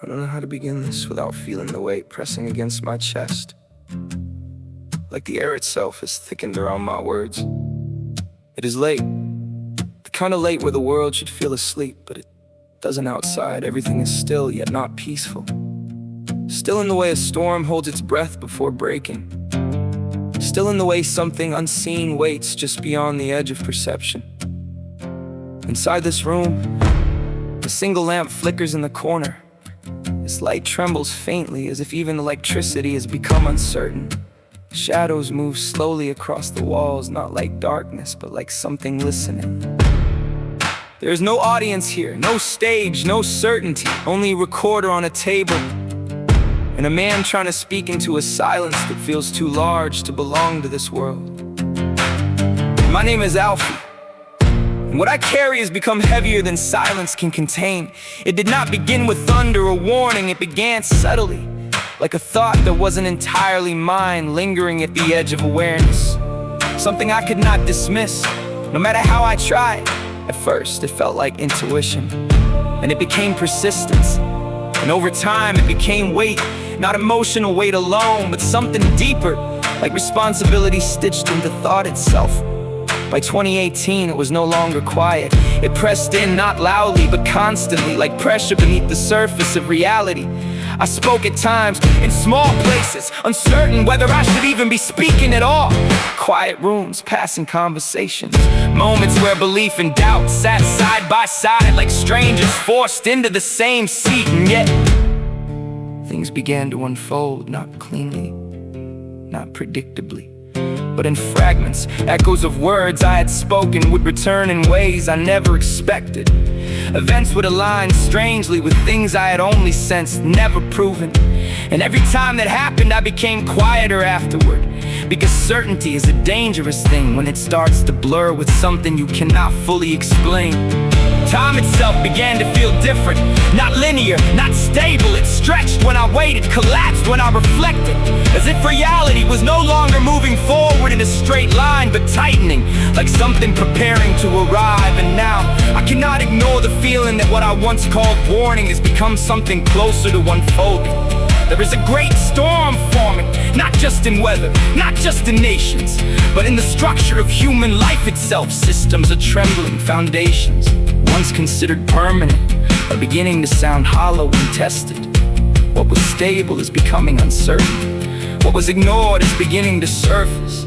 I don't know how to begin this without feeling the weight pressing against my chest. Like the air itself is thickened around my words. It is late. The kind of late where the world should feel asleep, but it doesn't outside. Everything is still, yet not peaceful. Still in the way a storm holds its breath before breaking. Still in the way something unseen waits just beyond the edge of perception. Inside this room, a single lamp flickers in the corner. Its light trembles faintly as if even electricity has become uncertain. Shadows move slowly across the walls, not like darkness, but like something listening. There is no audience here, no stage, no certainty, only a recorder on a table, and a man trying to speak into a silence that feels too large to belong to this world. My name is Alfie, and what I carry has become heavier than silence can contain. It did not begin with thunder or warning, it began subtly, like a thought that wasn't entirely mine, lingering at the edge of awareness. Something I could not dismiss, no matter how I tried. At first, it felt like intuition, and it became persistence. And over time, it became weight, not emotional weight alone, but something deeper, like responsibility stitched into thought itself. By 2018, it was no longer quiet. It pressed in, not loudly, but constantly, like pressure beneath the surface of reality. I spoke at times, in small places, uncertain whether I should even be speaking at all. Quiet rooms, passing conversations, moments where belief and doubt sat side by side like strangers forced into the same seat. And yet, things began to unfold, not cleanly, not predictably, but in fragments. Echoes of words I had spoken would return in ways I never expected. Events would align strangely with things I had only sensed, never proven. And every time that happened, I became quieter afterward. Because certainty is a dangerous thing when it starts to blur with something you cannot fully explain. Time itself began to feel different, not linear, not stable. It stretched when I waited, collapsed when I reflected, as if reality was no longer moving forward in a straight line, but tightening, like something preparing to arrive. And now, I cannot ignore the feeling that what I once called warning has become something closer to unfolding. There is a great storm forming, not just in weather, not just in nations, but in the structure of human life itself. Systems are trembling, foundations once considered permanent are beginning to sound hollow and tested. What was stable is becoming uncertain. What was ignored is beginning to surface.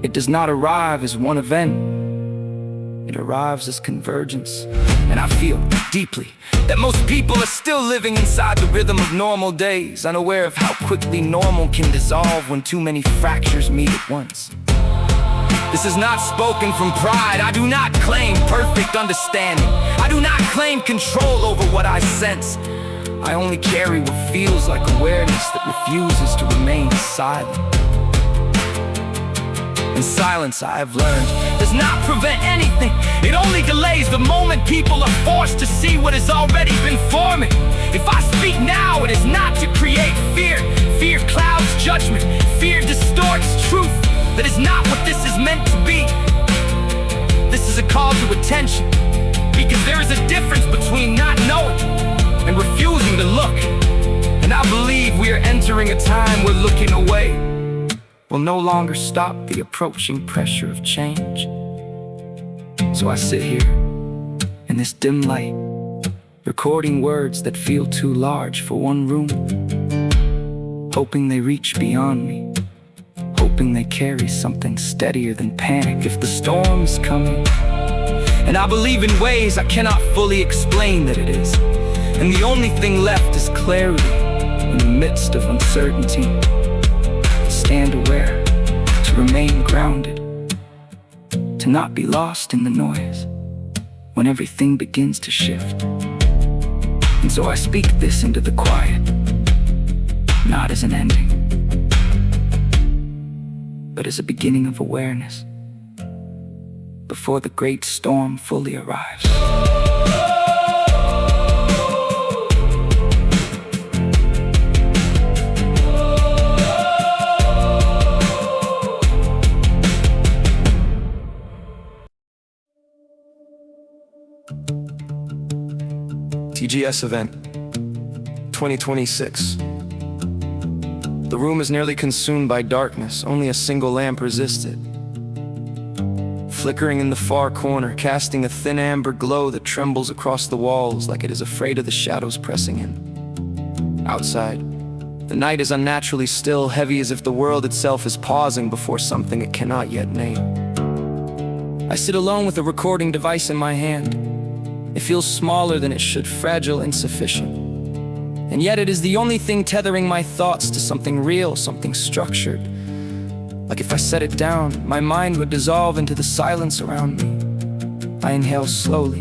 It does not arrive as one event. It arrives as convergence. And I feel deeply that most people are still living inside the rhythm of normal days, unaware of how quickly normal can dissolve when too many fractures meet at once. This is not spoken from pride. I do not claim perfect understanding. I do not claim control over what I sense. I only carry what feels like awareness that refuses to remain silent. And silence, I have learned, does not prevent anything. It only delays the moment people are forced to see what has already been forming. If I speak now, it is not to create fear. Fear clouds judgment. Fear distorts truth. That is not what this is meant to be. This is a call to attention, because there is a difference between not knowing and refusing to look. And I believe we are entering a time where looking away will no longer stop the approaching pressure of change. So I sit here in this dim light, recording words that feel too large for one room, hoping they reach beyond me, hoping they carry something steadier than panic if the storm's coming. And I believe in ways I cannot fully explain that it is. And the only thing left is clarity in the midst of uncertainty. To stand aware, to remain grounded, to not be lost in the noise when everything begins to shift. And so I speak this into the quiet, not as an ending, but as a beginning of awareness before the great storm fully arrives. TGS event. 2026. The room is nearly consumed by darkness, only a single lamp resists it. Flickering in the far corner, casting a thin amber glow that trembles across the walls like it is afraid of the shadows pressing in. Outside, the night is unnaturally still, heavy as if the world itself is pausing before something it cannot yet name. I sit alone with a recording device in my hand. It feels smaller than it should, fragile, insufficient. And yet it is the only thing tethering my thoughts to something real, something structured. Like if I set it down, my mind would dissolve into the silence around me. I inhale slowly,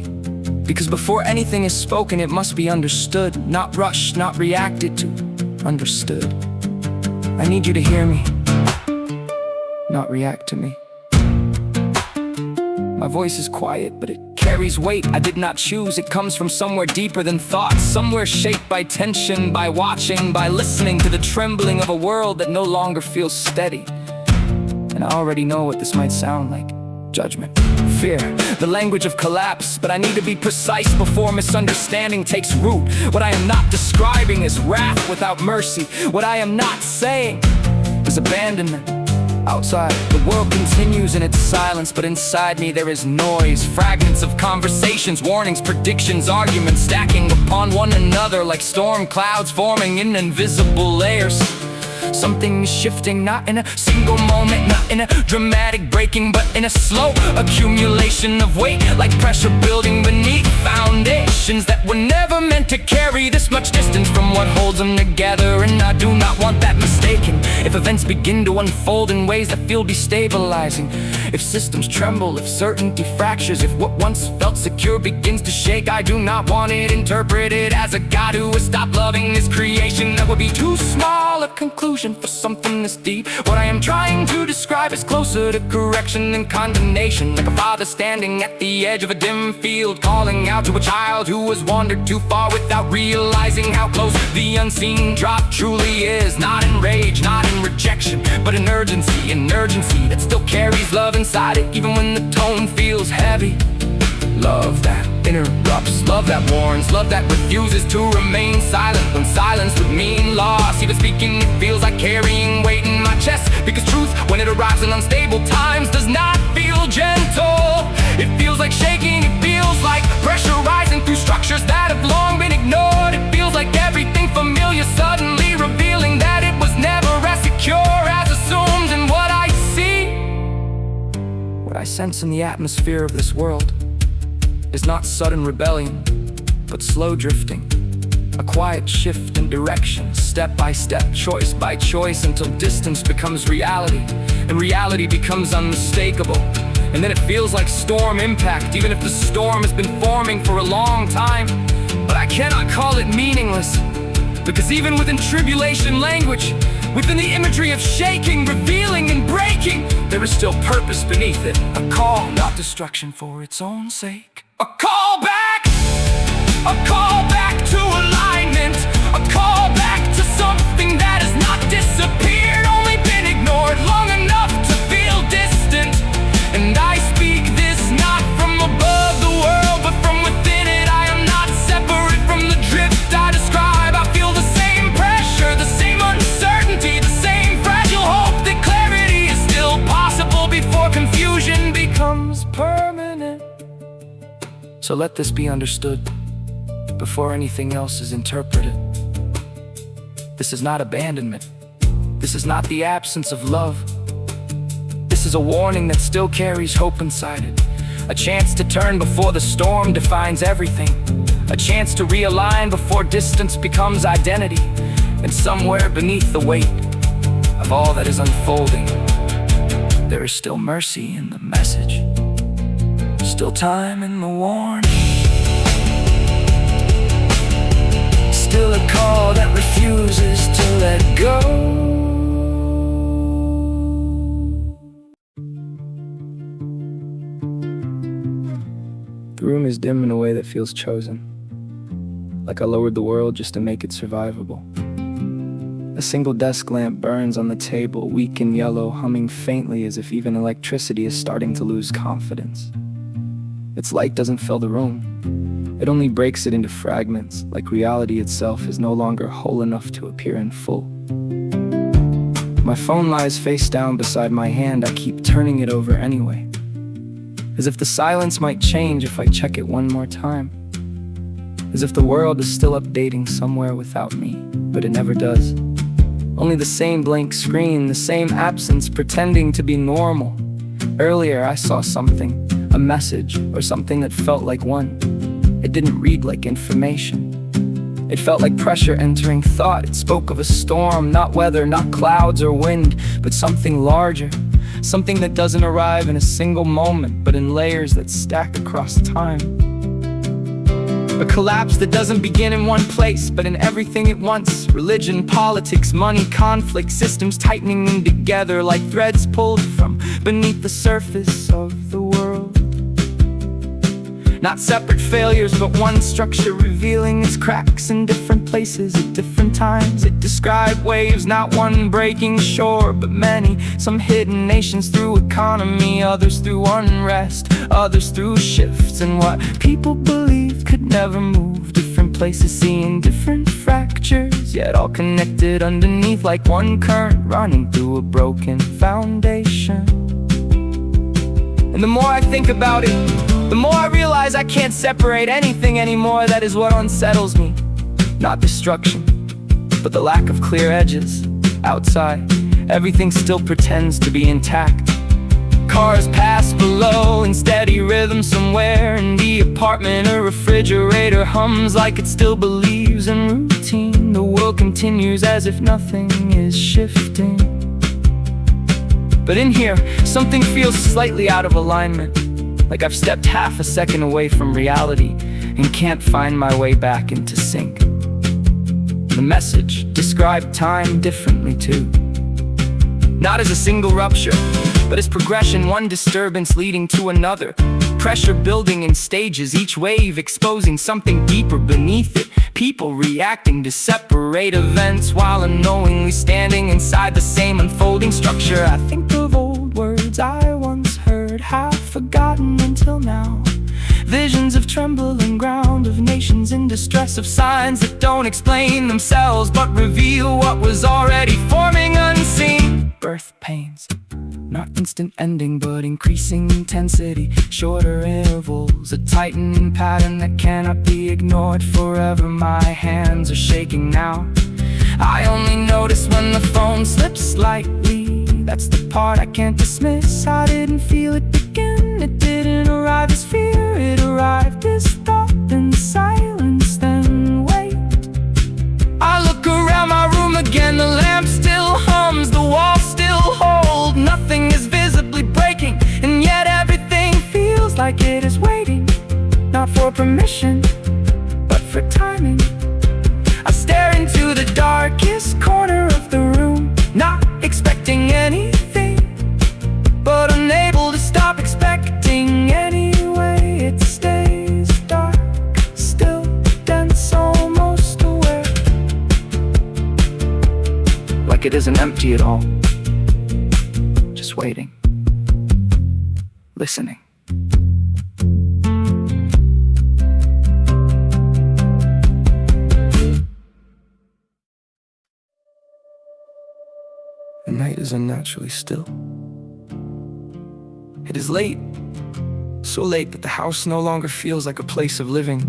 because before anything is spoken, it must be understood, not rushed, not reacted to. Understood. I need you to hear me, not react to me. My voice is quiet, but it carries weight I did not choose. It comes from somewhere deeper than thoughts, somewhere shaped by tension, by watching, by listening to the trembling of a world that no longer feels steady. And I already know what this might sound like. Judgment, fear, the language of collapse. But I need to be precise before misunderstanding takes root. What I am not describing is wrath without mercy. What I am not saying is abandonment. Outside, the world continues in its silence, but inside me there is noise. Fragments of conversations, warnings, predictions, arguments stacking upon one another like storm clouds forming in invisible layers. Something is shifting, not in a single moment, not in a dramatic breaking, but in a slow accumulation of weight, like pressure building beneath foundations that were never meant to carry this much distance from what holds them together. And I do not want that mistaken. If events begin to unfold in ways that feel destabilizing, if systems tremble, if certainty fractures, if what once felt secure begins to shake, I do not want it interpreted as a God who has stopped loving his creation. That would be too small a conclusion for something this deep. What I am trying to describe is closer to correction than condemnation, like a father standing at the edge of a dim field, calling out to a child who has wandered too far without realizing how close the unseen drop truly is. Not in rage, not in rejection, but in urgency, an urgency that still carries love inside it, even when the tone feels heavy. Love that interrupts, love that warns, love that refuses to remain silent when silence would mean loss. Even speaking, it feels like carrying weight in my chest, because truth, when it arrives in unstable times, does not feel gentle. It feels like shaking, it feels like pressure rising through structures that have long been ignored. It feels like everything familiar suddenly revealing that it was never as secure as assumed. And what I see, what I sense in the atmosphere of this world, is not sudden rebellion, but slow drifting. A quiet shift in direction, step by step, choice by choice, until distance becomes reality, and reality becomes unmistakable. And then it feels like storm impact, even if the storm has been forming for a long time. But I cannot call it meaningless, because even within tribulation language, within the imagery of shaking, revealing, and breaking, there is still purpose beneath it. A call, not destruction for its own sake. A call back to alignment, a call back to something that has not disappeared, only been ignored long enough to feel distant. And I speak this not from above the world, but from within it. I am not separate from the drift I describe. I feel the same pressure, the same uncertainty, the same fragile hope that clarity is still possible before confusion becomes permanent. So let this be understood before anything else is interpreted. This is not abandonment. This is not the absence of love. This is a warning that still carries hope inside it. A chance to turn before the storm defines everything. A chance to realign before distance becomes identity. And somewhere beneath the weight of all that is unfolding, there is still mercy in the message, still time in the warning, still a call that refuses to let go. The room is dim in a way that feels chosen, like I lowered the world just to make it survivable. A single desk lamp burns on the table, weak and yellow, humming faintly as if even electricity is starting to lose confidence. Its light doesn't fill the room, It only breaks it into fragments, like reality itself is no longer whole enough to appear in full. My phone lies face down beside my hand. I keep turning it over anyway, as if the silence might change if I check it one more time. As if the world is still updating somewhere without me, but it never does. Only the same blank screen, the same absence pretending to be normal. Earlier I saw something, a message, or something that felt like one. It didn't read like information. It felt like pressure entering thought. It spoke of a storm, not weather, not clouds or wind, but something larger. Something that doesn't arrive in a single moment, but in layers that stack across time. A collapse that doesn't begin in one place, but in everything at once. Religion, politics, money, conflict, systems tightening in together like threads pulled from beneath the surface of the world. Not separate failures, but one structure revealing its cracks in different places at different times. It described waves, not one breaking shore, but many. Some hidden nations through economy, others through unrest, others through shifts in what people believed could never move. Different places seeing different fractures, yet all connected underneath like one current running through a broken foundation. And the more I think about it, the more I realize I can't separate anything anymore. That is what unsettles me. Not destruction, but the lack of clear edges. Outside, everything still pretends to be intact. Cars pass below in steady rhythm somewhere in the apartment. A refrigerator hums like it still believes in routine. The world continues as if nothing is shifting. But in here, something feels slightly out of alignment. Like I've stepped half a second away from reality and can't find my way back into sync. The message described time differently too. Not as a single rupture, but as progression, one disturbance leading to another. Pressure building in stages, each wave exposing something deeper beneath it. People reacting to separate events while unknowingly standing inside the same unfolding structure. I think of old words I once heard, half forgotten until now. Visions of trembling ground, of nations in distress, of signs that don't explain themselves but reveal what was already forming unseen. Birth pains, not instant ending but increasing intensity. Shorter intervals, a tightening pattern that cannot be ignored forever. My hands are shaking now. I only notice when the phone slips slightly. That's the part I can't dismiss. I didn't feel it begin. It didn't arrive as fear. It arrived as thought and silence, then wait. I look around my room again. The lamp still hums, the walls still hold. Nothing is visibly breaking, and yet everything feels like it is waiting. Not for permission, but for timing. I stare into the darkest corner of the room, not expecting anything, but unable to stop expecting anyway. It stays dark, still dense, almost aware. Like it isn't empty at all. Just waiting, listening. The night is unnaturally still. It is late, so late that the house no longer feels like a place of living,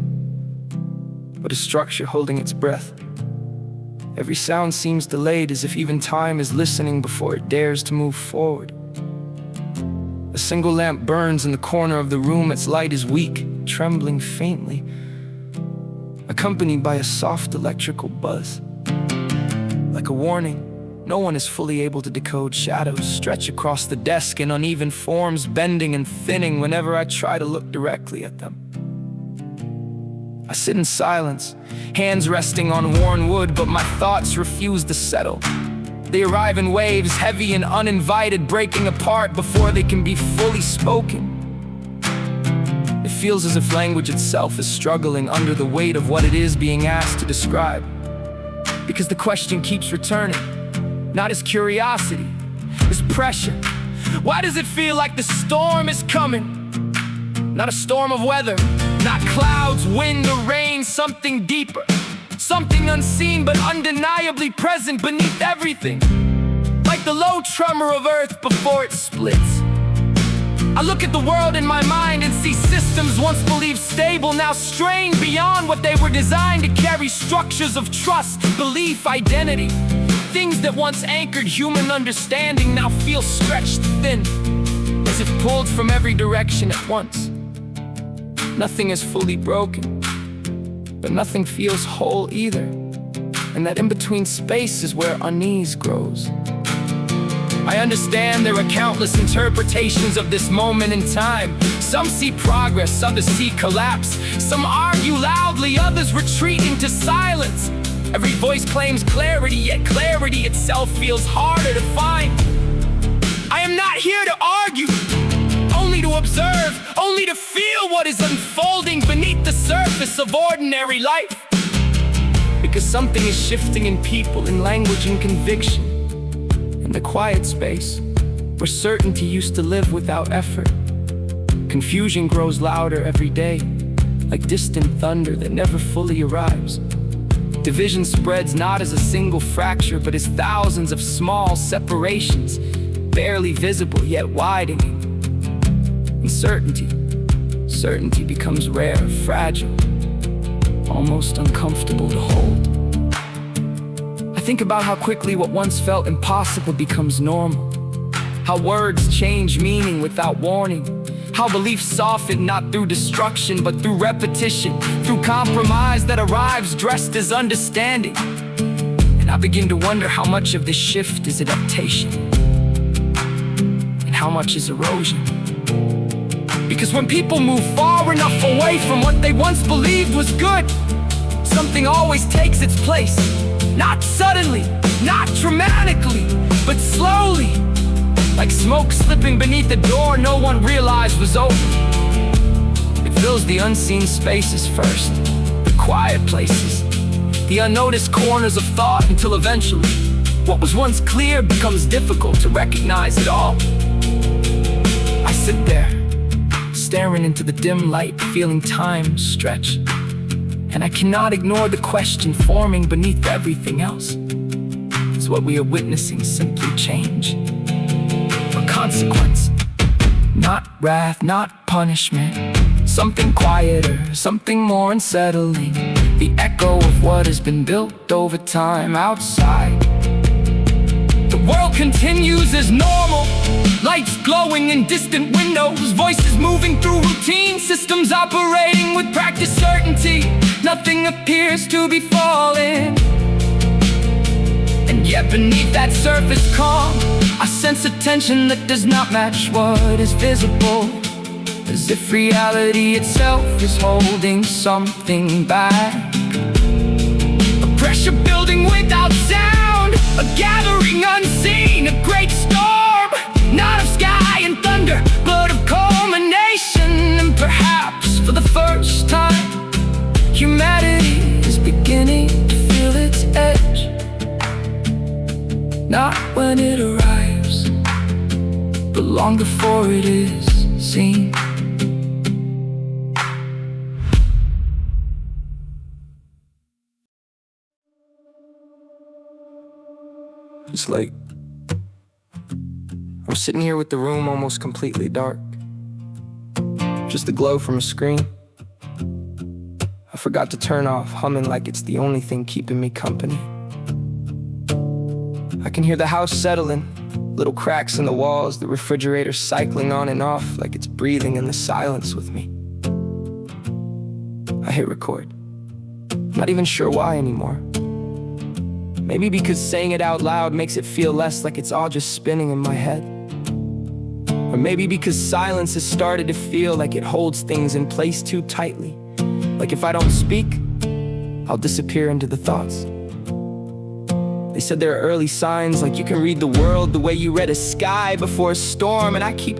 but a structure holding its breath. Every sound seems delayed, as if even time is listening before it dares to move forward. A single lamp burns in the corner of the room. Its light is weak, trembling faintly, accompanied by a soft electrical buzz. Like a warning, no one is fully able to decode. Shadows stretch across the desk in uneven forms, bending and thinning whenever I try to look directly at them. I sit in silence, hands resting on worn wood, but my thoughts refuse to settle. They arrive in waves, heavy and uninvited, breaking apart before they can be fully spoken. It feels as if language itself is struggling under the weight of what it is being asked to describe. Because the question keeps returning, not as curiosity, as pressure. Why does it feel like the storm is coming? Not a storm of weather, Not clouds, wind, or rain, something deeper. Something unseen but undeniably present beneath everything. Like the low tremor of earth before it splits. I look at the world in my mind and see systems once believed stable now strained beyond what they were designed to carry. Structures of trust, belief, identity. Things that once anchored human understanding now feel stretched thin, as if pulled from every direction at once. Nothing is fully broken, but nothing feels whole either. And that in-between space is where unease grows. I understand there are countless interpretations of this moment in time. Some see progress, others see collapse. Some argue loudly, others retreat into silence. Every voice claims clarity, yet clarity itself feels harder to find. I am not here to argue, only to observe, only to feel what is unfolding beneath the surface of ordinary life. Because something is shifting in people, in language, in conviction. In the quiet space, where certainty used to live without effort, confusion grows louder every day, like distant thunder that never fully arrives. Division spreads not as a single fracture, but as thousands of small separations, barely visible yet widening. And certainty becomes rare, fragile, almost uncomfortable to hold. I think about how quickly what once felt impossible becomes normal. How words change meaning without warning. How beliefs soften not through destruction but through repetition, through compromise that arrives dressed as understanding. And I begin to wonder how much of this shift is adaptation and how much is erosion. Because when people move far enough away from what they once believed was good, something always takes its place. Not suddenly, not dramatically, but slowly. Like smoke slipping beneath the door no one realized was open. It fills the unseen spaces first, the quiet places, the unnoticed corners of thought, until eventually what was once clear becomes difficult to recognize at all. I sit there, staring into the dim light, feeling time stretch. And I cannot ignore the question forming beneath everything else. Is what we are witnessing simply change? Or consequence? Not wrath, not punishment. Something quieter, something more unsettling. The echo of what has been built over time outside. The world continues as normal. Lights glowing in distant windows, voices moving through routine, systems operating with practiced certainty. Nothing appears to be falling. And yet beneath that surface calm, I sense a tension that does not match what is visible. As if reality itself is holding something back. A pressure building without sound, a gathering unseen, a great storm. Not of sky and thunder, but of culmination. And perhaps for the first time, humanity is beginning to feel its edge. Not when it arrives, but long before it is seen. It's late. I'm sitting here with the room almost completely dark. Just a glow from a screen. I forgot to turn off, humming like it's the only thing keeping me company. I can hear the house settling, little cracks in the walls, the refrigerator cycling on and off like it's breathing in the silence with me. I hit record. Not even sure why anymore. Maybe because saying it out loud makes it feel less like it's all just spinning in my head. Or maybe because silence has started to feel like it holds things in place too tightly. Like if I don't speak, I'll disappear into the thoughts. They said there are early signs, like you can read the world the way you read a sky before a storm. And I keep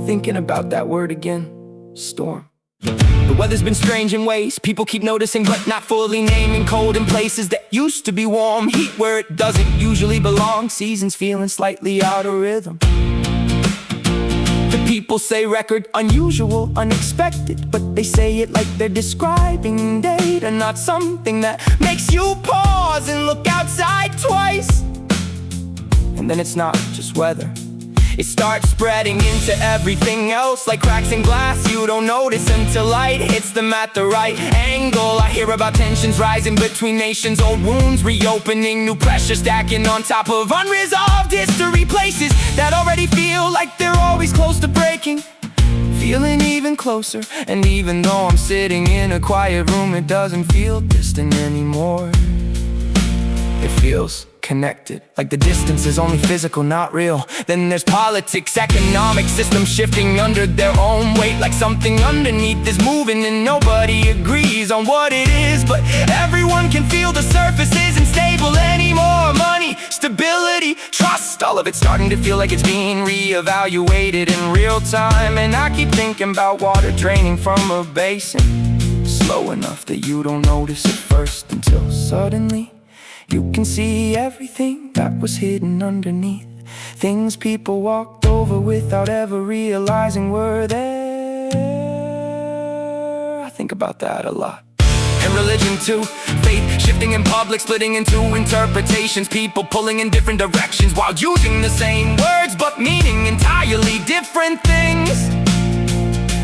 thinking about that word again, storm. The weather's been strange in ways people keep noticing but not fully naming. Cold in places that used to be warm, heat where it doesn't usually belong. Seasons feeling slightly out of rhythm. The people say record unusual, unexpected, but they say it like they're describing data, not something that makes you pause and look outside twice. And then it's not just weather. It starts spreading into everything else, like cracks in glass you don't notice until light hits them at the right angle. I hear about tensions rising between nations, old wounds reopening, new pressure stacking on top of unresolved history. Places that already feel like they're always close to breaking, feeling even closer. And even though I'm sitting in a quiet room, it doesn't feel distant anymore. It feels connected, like the distance is only physical, not real. Then there's politics, economic systems shifting under their own weight, like something underneath is moving and nobody agrees on what it is, but everyone can feel the surface isn't stable anymore. Money, stability, trust, all of it's starting to feel like it's being reevaluated in real time. And I keep thinking about water draining from a basin, slow enough that you don't notice at first, until suddenly you can see everything that was hidden underneath. Things people walked over without ever realizing were there. I think about that a lot. And religion too, faith shifting in public, splitting into interpretations, people pulling in different directions while using the same words but meaning entirely different things.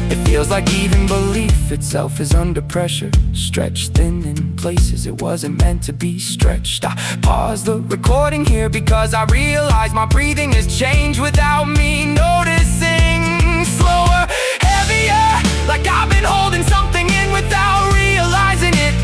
It feels like even belief itself is under pressure, stretched thin in places it wasn't meant to be stretched. I pause the recording here because I realize my breathing has changed without me noticing. Slower, heavier, like I've been holding something in without realizing it.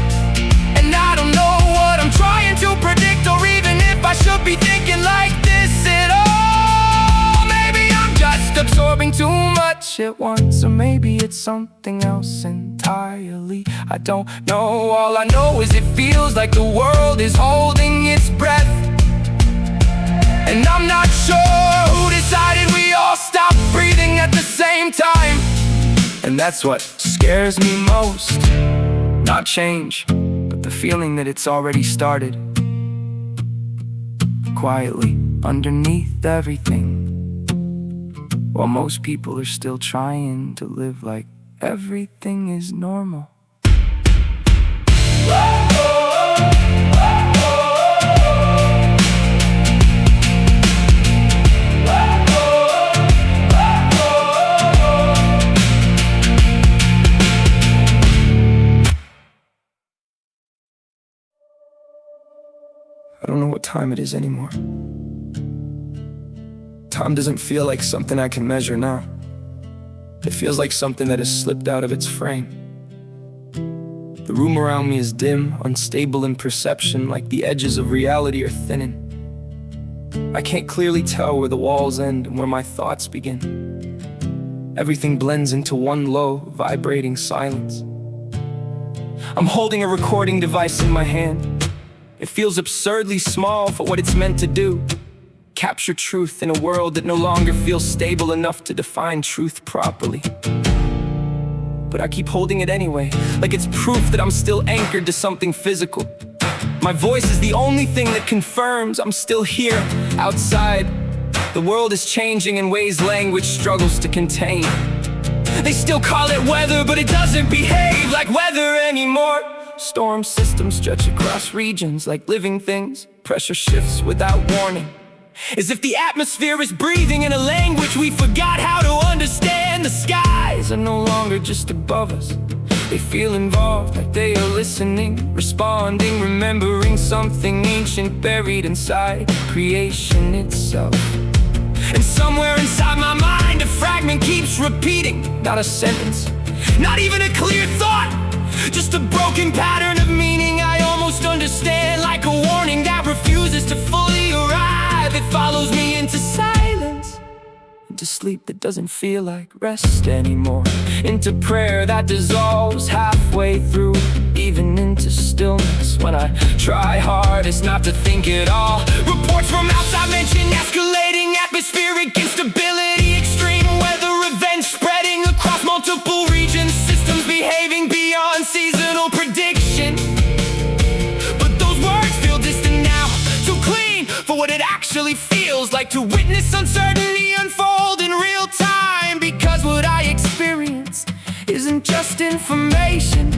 And I don't know what I'm trying to predict, or even if I should be thinking like this at all. Maybe I'm just absorbing too much at once, or maybe it's something else entirely. I don't know. All I know is it feels like the world is holding its breath, and I'm not sure who decided we all stopped breathing at the same time. And that's what scares me most, not change, but the feeling that it's already started, quietly underneath everything, while most people are still trying to live like everything is normal. I don't know what time it is anymore. Time doesn't feel like something I can measure now. It feels like something that has slipped out of its frame. The room around me is dim, unstable in perception, like the edges of reality are thinning. I can't clearly tell where the walls end and where my thoughts begin. Everything blends into one low, vibrating silence. I'm holding a recording device in my hand. It feels absurdly small for what it's meant to do. Capture truth in a world that no longer feels stable enough to define truth properly. But I keep holding it anyway, like it's proof that I'm still anchored to something physical. My voice is the only thing that confirms I'm still here. Outside, the world is changing in ways language struggles to contain. They still call it weather, but it doesn't behave like weather anymore. Storm systems stretch across regions like living things. Pressure shifts without warning, as if the atmosphere is breathing in a language we forgot how to understand. The skies are no longer just above us. They feel involved, like they are listening, responding, remembering something ancient buried inside creation itself. And somewhere inside my mind a fragment keeps repeating, not a sentence, not even a clear thought, just a broken pattern of meaning I almost understand, like a warning that refuses to fully arrive. It follows me into silence, into sleep that doesn't feel like rest anymore, into prayer that dissolves halfway through, even into stillness when I try hardest not to think at all. Reports from outside mention escalating atmospheric instability, extreme weather events spreading across multiple regions, systems behaving beyond seasonal prediction. But those words feel distant now, too clean for what it actually feels like to witness uncertainty unfold in real time. just information.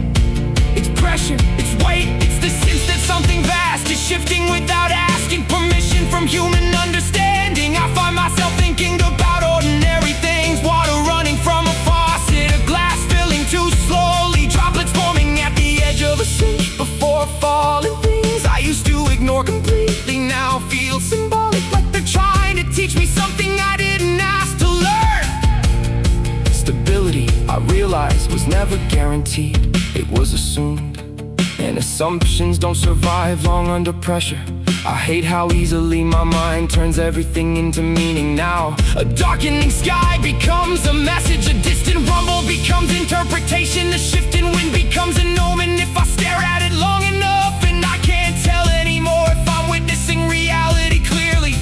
It's pressure, it's weight, it's the sense that something vast is shifting without asking permission from human understanding. I find myself thinking about ordinary things, water running from a faucet, a glass filling too slowly, droplets forming at the edge of a sink before falling. Things I used to ignore completely now feel symbolic, like they're trying to teach me something I didn't ask to learn. Stability, I realized, was never guaranteed. It was assumed, and assumptions don't survive long under pressure. I hate how easily my mind turns everything into meaning now. A darkening sky becomes a message, a distant rumble becomes interpretation, a shifting wind becomes an omen. If I stare at it long enough, and I can't tell anymore if I'm witnessing reality clearly,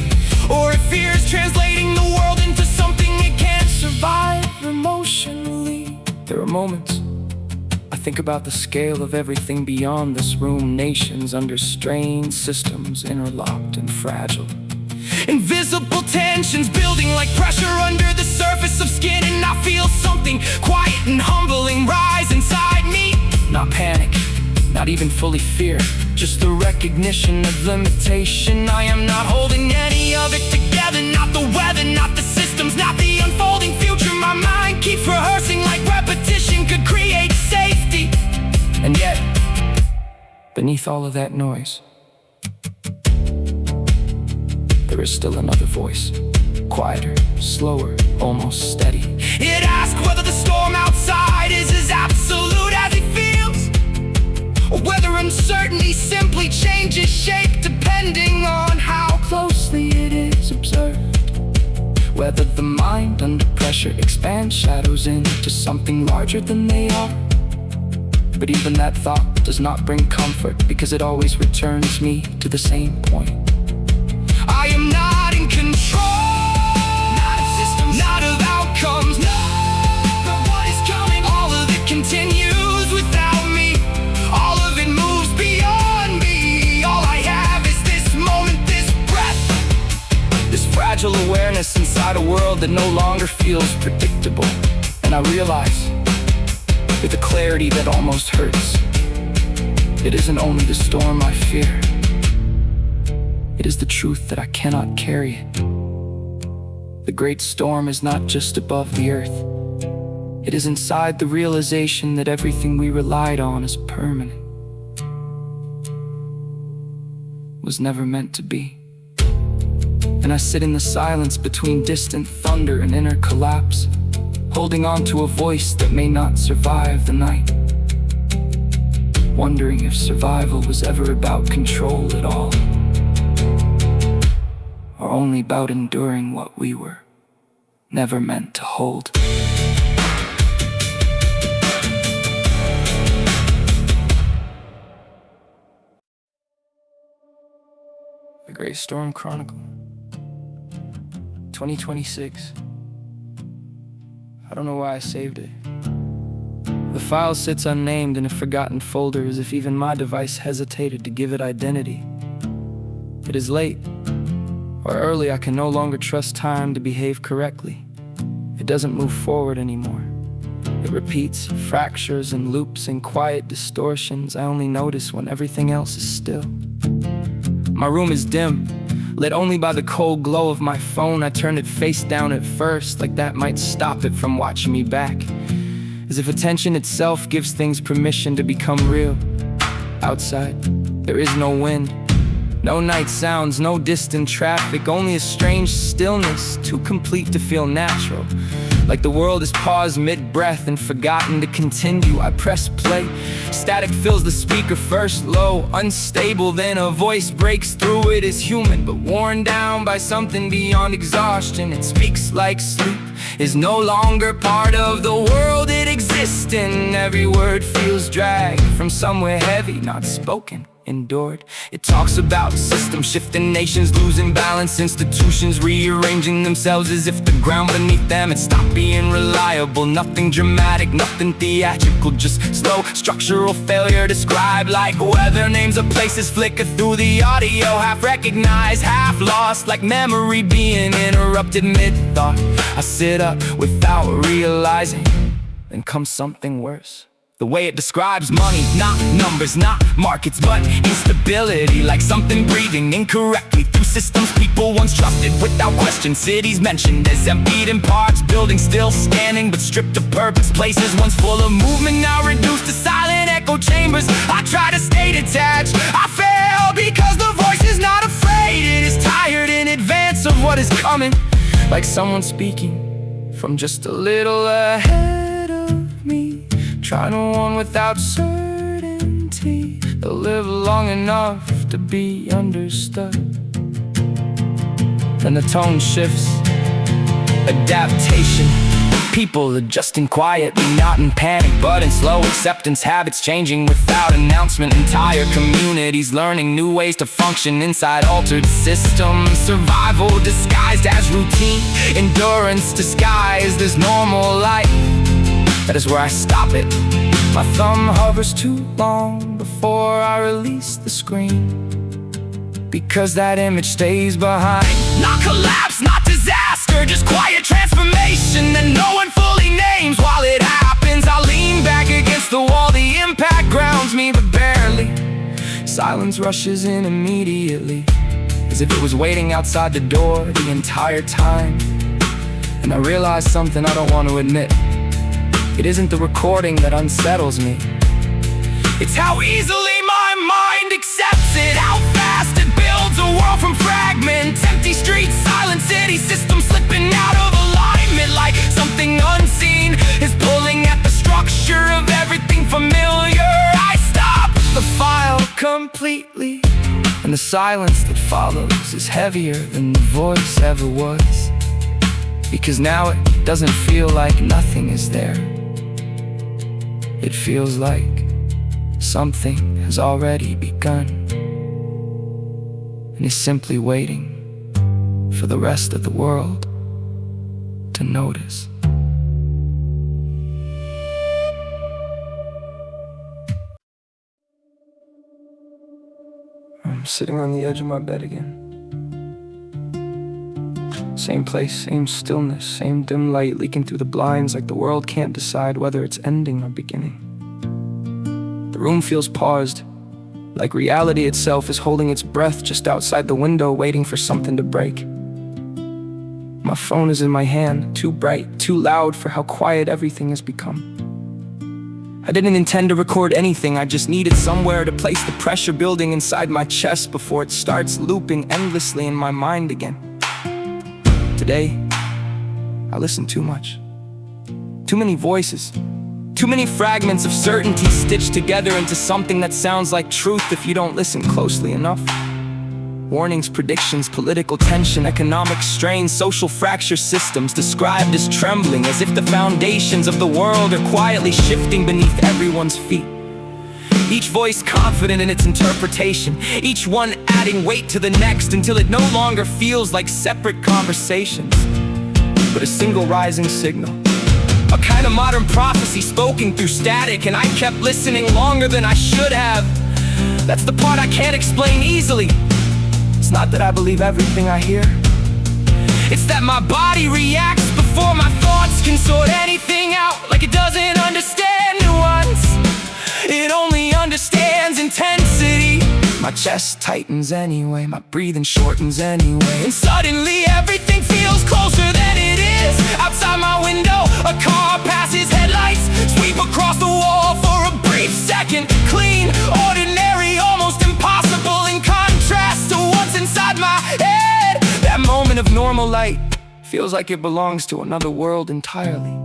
or if fear is translating the world into something it can't survive emotionally. There are moments I think about the scale of everything beyond this room, nations under strain, systems interlocked and fragile. Invisible tensions building like pressure under the surface of skin, and I feel something quiet and humbling rise inside me. Not panic, not even fully fear, just the recognition of limitation. I am not holding any of it together, not the weather, not the systems, not the unfolding future. My mind keeps rehearsing like repetition could create safety. And yet, beneath all of that noise, there is still another voice, quieter, slower, almost steady. It asks whether the storm outside is as absolute as it feels, or whether uncertainty simply changes shape depending on how closely it is observed. Whether the mind under pressure expands shadows into something larger than they are. But even that thought does not bring comfort, because it always returns me to the same point. I am not in control, not of systems, not of outcomes, no. But what is coming, all of it continues without me. All of it moves beyond me. All I have is this moment, this breath, this fragile awareness inside a world that no longer feels predictable. And I realize, with a clarity that almost hurts, it isn't only the storm I fear, it is the truth that I cannot carry it. The great storm is not just above the earth, it is inside the realization that everything we relied on as permanent was never meant to be. And I sit in the silence between distant thunder and inner collapse, holding on to a voice that may not survive the night, wondering if survival was ever about control at all, or only about enduring what we were never meant to hold. The Great Storm Chronicle, 2026. I don't know why I saved it. The file sits unnamed in a forgotten folder, as if even my device hesitated to give it identity. It is late, or early. I can no longer trust time to behave correctly. It doesn't move forward anymore. It repeats, fractures and loops in quiet distortions I only notice when everything else is still. My room is dim, lit only by the cold glow of my phone. I turn it face down at first, like that might stop it from watching me back. As if attention itself gives things permission to become real. Outside, there is no wind, no night sounds, no distant traffic, only a strange stillness, too complete to feel natural. Like the world has paused mid-breath and forgotten to continue. I press play, static fills the speaker first low, unstable, then a voice breaks through. It is human, but worn down by something beyond exhaustion. It speaks like sleep is no longer part of the world it exists in. Every word feels dragged from somewhere heavy, not spoken, endured. It talks about systems shifting, nations losing balance, institutions rearranging themselves as if the ground beneath them had stopped being reliable. Nothing dramatic, nothing theatrical, just slow structural failure described like weather. Names of places flicker through the audio, half recognized, half lost, like memory being interrupted mid-thought. I sit up without realizing then comes something worse. The way it describes money, not numbers, not markets, but instability, like something breathing incorrectly through systems people once trusted without question. Cities mentioned as emptied in parts, buildings still standing but stripped of purpose. Places once full of movement now reduced to silent echo chambers. I try to stay detached, I fail because the voice is not afraid. It is tired in advance of what is coming, like someone speaking from just a little ahead of me, trying to warn without certainty. They'll live long enough to be understood. Then the tone shifts, adaptation. People adjusting quietly, not in panic, but in slow acceptance. Habits changing without announcement. Entire communities learning new ways to function inside altered systems. Survival disguised as routine, endurance disguised as normal life. That is where I stop it. My thumb hovers too long before I release the screen, because that image stays behind. Not collapse, not disaster, just quiet transformation that no one fully names. While it happens, I lean back against the wall. The impact grounds me, but barely. Silence rushes in immediately, as if it was waiting outside the door the entire time. And I realize something I don't want to admit. It isn't the recording that unsettles me, it's how easily my mind accepts it. How fast it builds a world from fragments. Empty streets, silent city, system slipping out of alignment, like something unseen is pulling at the structure of everything familiar. I stop the file completely, and the silence that follows is heavier than the voice ever was, because now it doesn't feel like nothing is there. It feels like something has already begun, and is simply waiting for the rest of the world to notice. I'm sitting on the edge of my bed again. Same place, same stillness, same dim light leaking through the blinds, like the world can't decide whether it's ending or beginning. The room feels paused, like reality itself is holding its breath just outside the window, waiting for something to break. My phone is in my hand, too bright, too loud for how quiet everything has become. I didn't intend to record anything, I just needed somewhere to place the pressure building inside my chest before it starts looping endlessly in my mind again. Today, I listen too much. Too many voices. Too many fragments of certainty stitched together into something that sounds like truth if you don't listen closely enough. Warnings, predictions, political tension, economic strain, social fracture systems described as trembling, as if the foundations of the world are quietly shifting beneath everyone's feet. Each voice confident in its interpretation, each one adding weight to the next until it no longer feels like separate conversations, but a single rising signal. A kind of modern prophecy spoken through static, and I kept listening longer than I should have. That's the part I can't explain easily. It's not that I believe everything I hear, it's that my body reacts before my thoughts can sort anything out. Like it doesn't understand nuance, it only understands intensity. My chest tightens anyway, my breathing shortens anyway, and suddenly everything feels closer than it is. Outside my window, a car passes, headlights sweep across the wall for a brief second. Clean, ordinary, almost impossible, in contrast to what's inside my head. That moment of normal light feels like it belongs to another world entirely.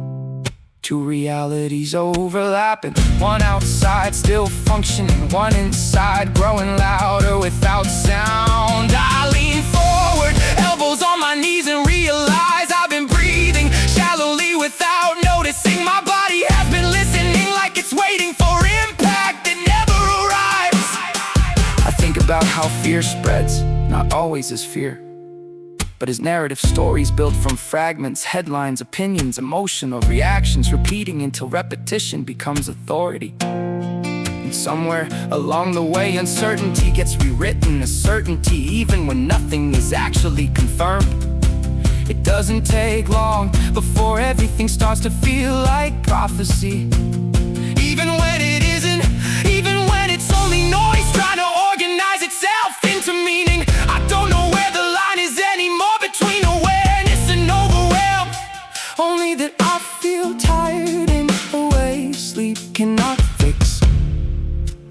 Two realities overlapping, one outside still functioning, one inside growing louder without sound. I lean forward, elbows on my knees, and realize I've been breathing shallowly without noticing. My body has been listening like it's waiting for impact that never arrives. I think about how fear spreads, not always as fear, but as narrative stories built from fragments, headlines, opinions, emotional reactions, repeating until repetition becomes authority. And somewhere along the way, uncertainty gets rewritten as certainty, even when nothing is actually confirmed. It doesn't take long before everything starts to feel like prophecy. Even when it isn't, even when it's only noise trying to organize itself into meaning. I don't know where the line is anymore between awareness and overwhelm. Only that I feel tired in a way sleep cannot fix.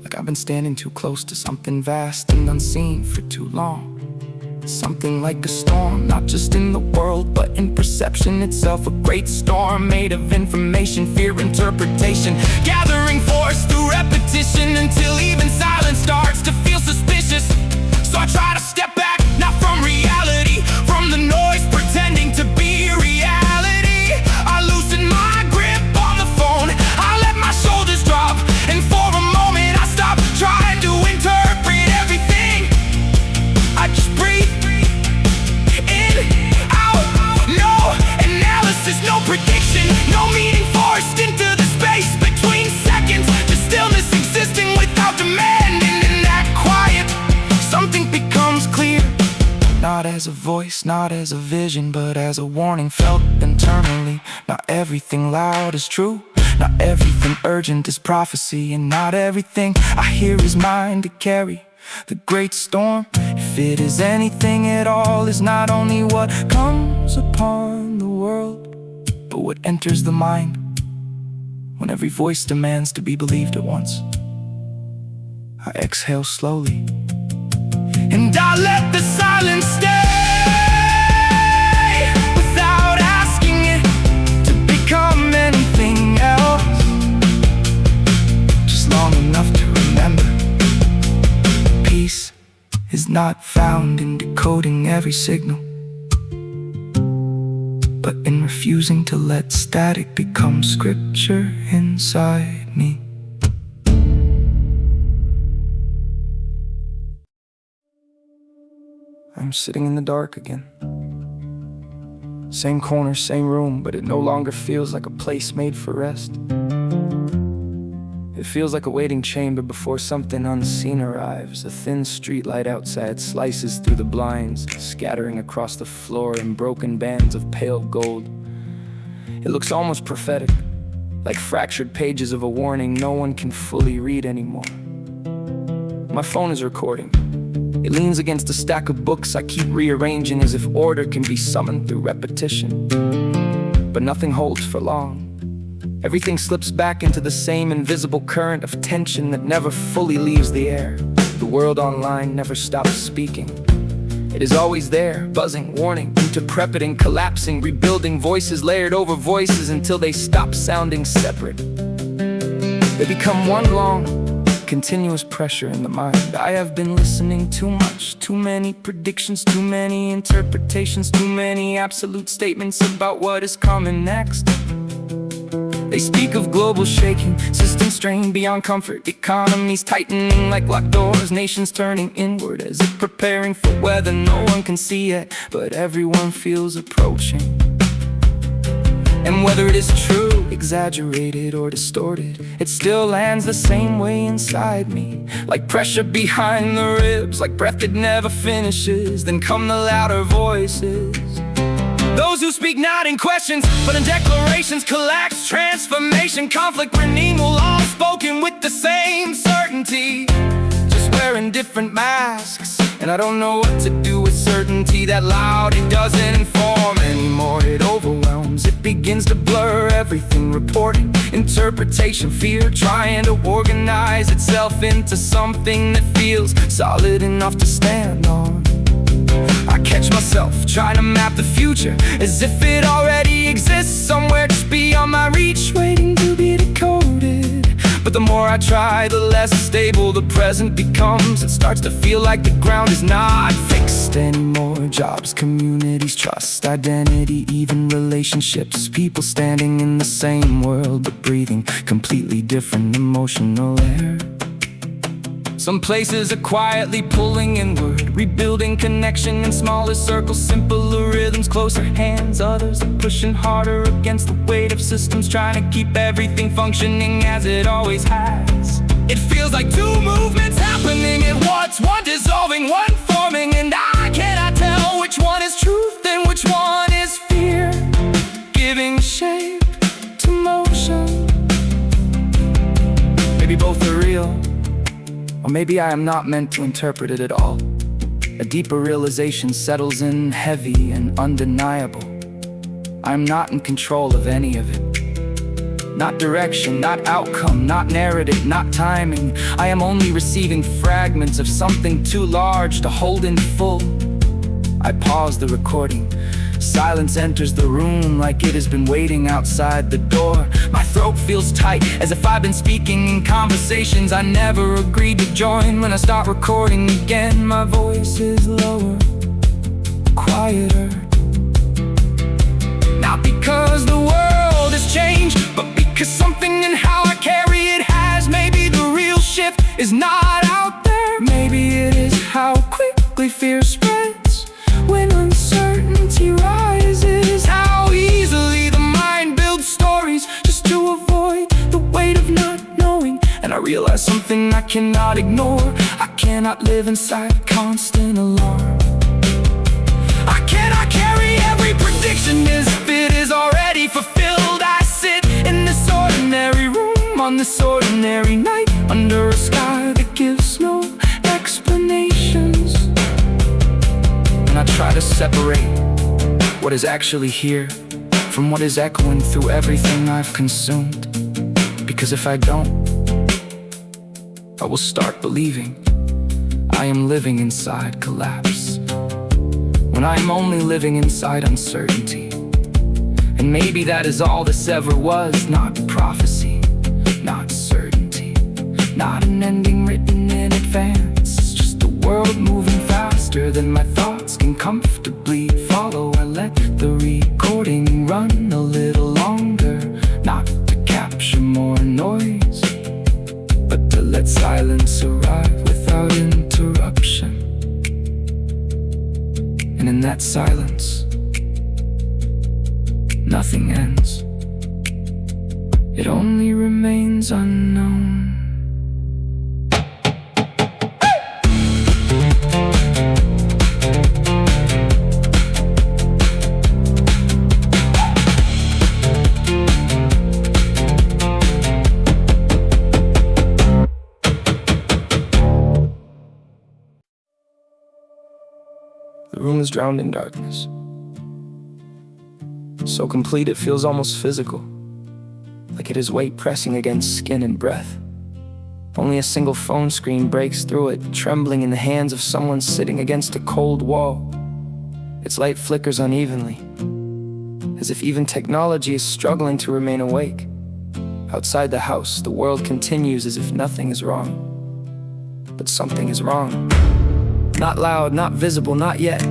Like I've been standing too close to something vast and unseen for too long. Something like a storm, not just in the world, but in perception itself. A great storm made of information, fear, interpretation, gathering force through repetition until even silence starts to feel suspicious. So I try to step back, not from reality, from the noise pretending to be reality. I loosen my grip on the phone, I let my shoulders drop, and for a moment I stop trying to interpret everything. I just breathe in, out, no analysis, no prediction, no meaning forced into the space between seconds. Just stillness existing without demand, and in that quiet, something becomes clear. Not as a voice, not as a vision, but as a warning felt internally. Not everything loud is true, not everything urgent is prophecy, and not everything I hear is mine to carry. The great storm, if it is anything at all, is not only what comes upon the world, but what enters the mind when every voice demands to be believed at once. I exhale slowly, and I let the silence stay, without asking it to become anything else. Just long enough to remember, peace is not found in decoding every signal, but in refusing to let static become scripture inside me. I'm sitting in the dark again. Same corner, same room, but it no longer feels like a place made for rest. It feels like a waiting chamber before something unseen arrives. A thin streetlight outside slices through the blinds, scattering across the floor in broken bands of pale gold. It looks almost prophetic, like fractured pages of a warning no one can fully read anymore. My phone is recording. It leans against a stack of books I keep rearranging as if order can be summoned through repetition. But nothing holds for long. Everything slips back into the same invisible current of tension that never fully leaves the air. The world online never stops speaking. It is always there, buzzing, warning, interpreting, collapsing, rebuilding, voices layered over voices until they stop sounding separate. They become one long, continuous pressure in the mind. I have been listening too much, too many predictions, too many interpretations, too many absolute statements about what is coming next. They speak of global shaking, systems strained beyond comfort, economies tightening like locked doors, nations turning inward as if preparing for weather no one can see yet, but everyone feels approaching. And whether it is true, exaggerated or distorted, it still lands the same way inside me. Like pressure behind the ribs, like breath that never finishes. Then come the louder voices, those who speak not in questions, but in declarations. Collapse, transformation, conflict, renewal, all spoken with the same certainty, just wearing different masks. And I don't know what to do with certainty that loud. It doesn't inform anymore, it overwhelms. It begins to blur everything, reporting, interpretation, fear, trying to organize itself into something that feels solid enough to stand on. I catch myself trying to map the future as if it already exists somewhere just beyond my reach, waiting to be decoded. But the more I try, the less stable the present becomes. It starts to feel like the ground is not fixed anymore. Jobs, communities, trust, identity, even relationships. People standing in the same world but breathing completely different emotional air. Some places are quietly pulling inward, rebuilding connection in smaller circles, simpler rhythms, closer hands. Others are pushing harder against the weight of systems, trying to keep everything functioning as it always has. It feels like two movements happening at once, one dissolving, one forming, and I cannot tell which one is truth and which one is Or maybe I am not meant to interpret it at all. A deeper realization settles in, heavy and undeniable. I am not in control of any of it. Not direction, not outcome, not narrative, not timing. I am only receiving fragments of something too large to hold in full. I pause the recording. Silence enters the room like it has been waiting outside the door. My throat feels tight, as if I've been speaking in conversations I never agreed to join. When I start recording again, my voice is lower, quieter. Not because the world has changed, but because something in how I carry it has. Maybe the real shift is not out there. Maybe it is how quickly fear spreads when uncertainty rises. How easily the mind builds stories just to avoid the weight of not knowing. And I realize something I cannot ignore. I cannot live inside constant alarm. I cannot carry every prediction as if it is already fulfilled. I sit in this ordinary room on this ordinary night, under a sky that gives no explanations. And I try to separate what is actually here from what is echoing through everything I've consumed. Because if I don't, I will start believing I am living inside collapse, when I am only living inside uncertainty. And maybe that is all this ever was. Not prophecy, not certainty, not an ending written in advance. Just the world moving faster than my thoughts can comfortably follow. I let the recording run a little longer, not to capture more noise, but to let silence arrive without interruption. And in that silence, nothing ends. It only remains unknown. The room is drowned in darkness. So complete it feels almost physical, like it is weight pressing against skin and breath. Only a single phone screen breaks through it, trembling in the hands of someone sitting against a cold wall. Its light flickers unevenly, as if even technology is struggling to remain awake. Outside the house, the world continues as if nothing is wrong. But something is wrong. Not loud, not visible, not yet.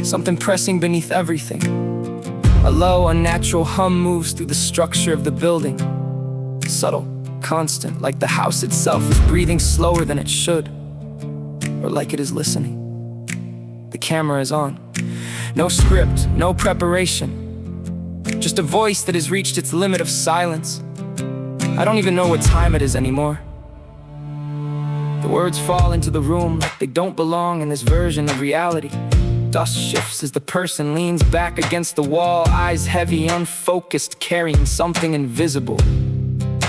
Something pressing beneath everything. A low, unnatural hum moves through the structure of the building. Subtle, constant, like the house itself is breathing slower than it should. Or like it is listening. The camera is on. No script, no preparation. Just a voice that has reached its limit of silence. I don't even know what time it is anymore. The words fall into the room like they don't belong in this version of reality. Dust shifts as the person leans back against the wall, eyes heavy, unfocused, carrying something invisible,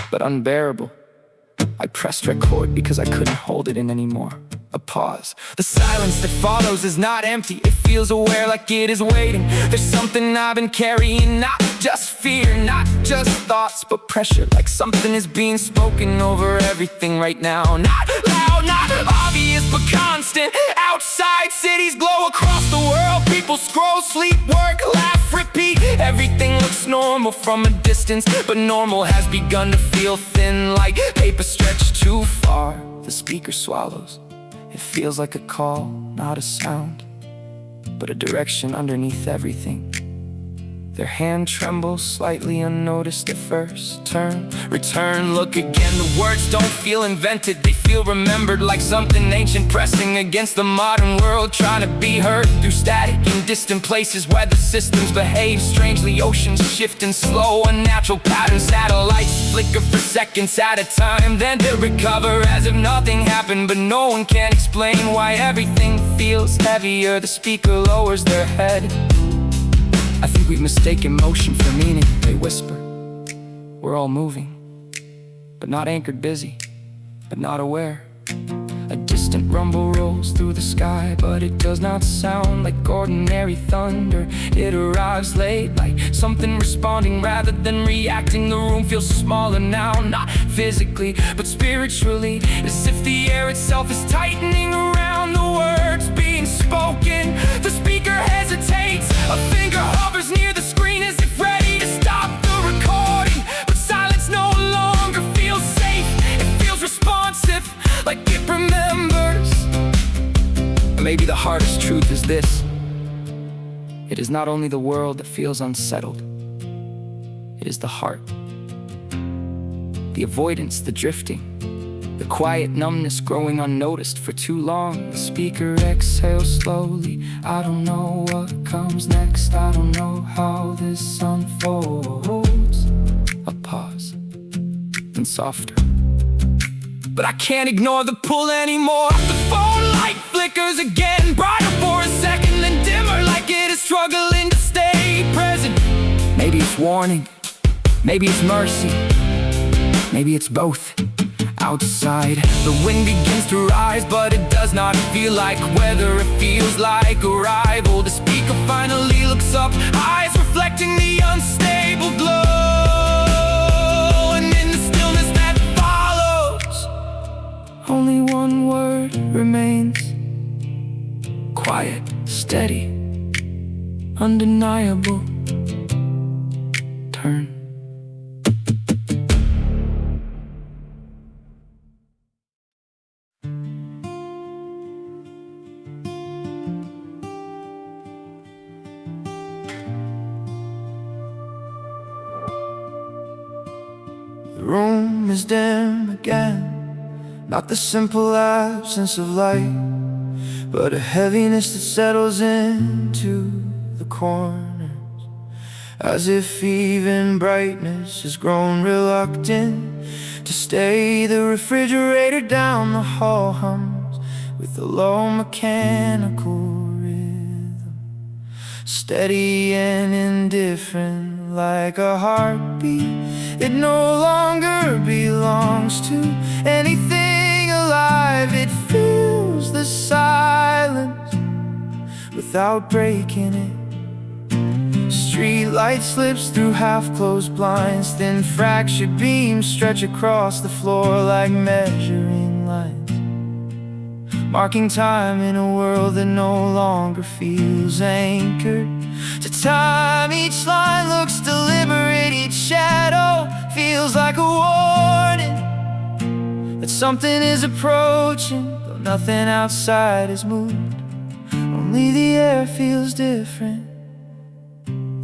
but unbearable. I pressed record because I couldn't hold it in anymore. A pause. The silence that follows is not empty. It feels aware, like it is waiting. There's something I've been carrying, not just fear, not just thoughts, but pressure. Like something is being spoken over everything right now. Not loud, not obvious, but constant. Outside, cities glow across the world. People scroll, sleep, work, laugh, repeat. Everything looks normal from a distance, but normal has begun to feel thin, like paper stretched too far. The speaker swallows. It feels like a call, not a sound, but a direction underneath everything. Their hand trembles slightly unnoticed at first. Turn, return, look again. The words don't feel invented, they feel remembered, like something ancient pressing against the modern world, trying to be heard through static in distant places where the systems behave strangely. Oceans shift in slow, unnatural patterns. Satellites flicker for seconds at a time, then they recover as if nothing happened. But no one can explain why everything feels heavier. The speaker lowers their head. I think we've mistaken motion for meaning, they whisper. We're all moving, but not anchored busy, but not aware. A distant rumble rolls through the sky, but it does not sound like ordinary thunder. It arrives late, like something responding rather than reacting. The room feels smaller now, not physically, but spiritually, as if the air itself is tightening around the words being spoken. The speaker hesitates, a finger hovers near the screen as if ready to stop the recording. But silence no longer feels safe, it feels responsive, like it remembers. Maybe the hardest truth is this: it is not only the world that feels unsettled, it is the heart. The avoidance, the drifting, the quiet numbness growing unnoticed for too long. The speaker exhales slowly. I don't know what comes next, I don't know how this unfolds. A pause, and softer. But I can't ignore the pull anymore. The phone light flickers again, brighter for a second, then dimmer, like it is struggling to stay present. Maybe it's warning, maybe it's mercy, maybe it's both. Outside, the wind begins to rise, but it does not feel like weather, it feels like arrival. The speaker finally looks up, eyes reflecting the unstable glow. And in the stillness that follows, only one word remains: quiet, steady, undeniable. Turn. The room is dim again, not the simple absence of light, but a heaviness that settles into the corners, as if even brightness has grown reluctant to stay. The refrigerator down the hall hums with a low mechanical rhythm, steady and indifferent, like a heartbeat that no longer belongs to anything alive. It fills the silence without breaking it. Street light slips through half-closed blinds, thin fractured beams stretch across the floor like measuring lines, marking time in a world that no longer feels anchored to time. Each line looks deliberate, each shadow feels like a warning that something is approaching, though nothing outside has moved. Only the air feels different,